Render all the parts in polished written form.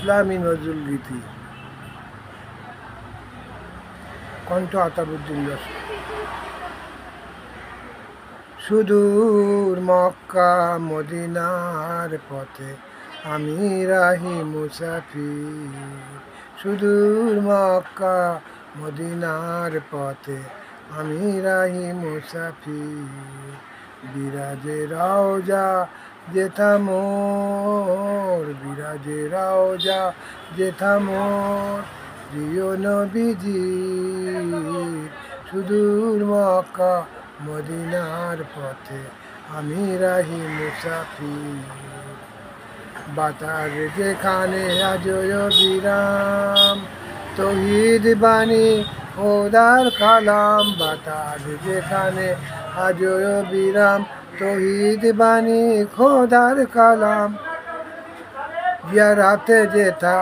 ইসলামী নজরুল গীতি, কণ্ঠ আতারউদ্দিন যশোর। সুদূর মক্কা মদিনার পথে আমি রাহি মুসাফির। সুদূর মক্কা মদিনার পথে আমি রাহি মুসাফির। বিরাজে রওজা যেথা মোর, বিরাজে রওজা যেথা মোর প্রিয় নবীজির। সুদূর মক্কা মদিনার পথে আমি রাহি মুসাফির। বাতার যেখানে আজয় বিরাম, তৌহিদ বাণী খোদার কালাম। বাতার যেখানে আজয় বিরাম, তৌহিদ বাণী খোদার কালাম। জিয়ারাতে যেথা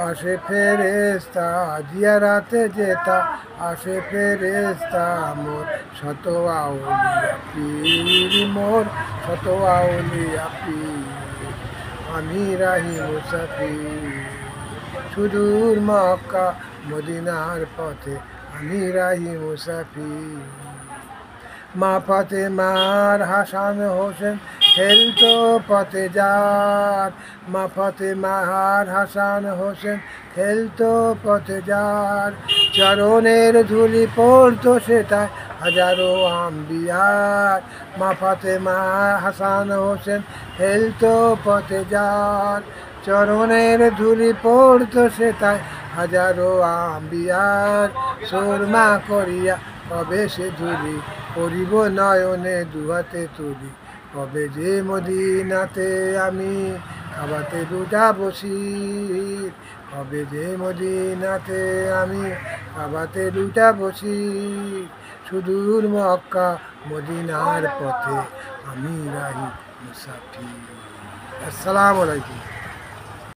আসে ফেরেস্তা, জিয়ারাতে যেথা আসে ফেরেস্তা। মোর শত আউলিয়া পীর, মোর শত আউলিয়া পীর। আমি রাহি মুসাফির। সুদূর মক্কা মদিনার পথে আমি রাহি মুসাফির। মা ফাতেমার হাসান হোসেন খেলতো পথে যার, মা ফাতেমার হাসান হোসেন খেলতো পথে যার। চরণের ধুলি পড়তো সেটায় হাজারো আম্বিয়ার। মা ফাতেমা হাসান হোসেন খেলতো পথে যার, চরণের ধুলি পড়তো সেটায় হাজারো আম্বিয়ার। সুরমা করিয়া কবে সে ধুলি পরিব নয়নে দুহাতে তুলি। কবে যে মদিনাতে আমি কাবাতে দুটা বসি, কবে যে মদিনাতে আমি কাবাতে দুটা বসি। সুদূর মক্কা মদিনার পথে আমি রাহি মুসাফির। আসসালামু আলাইকুম।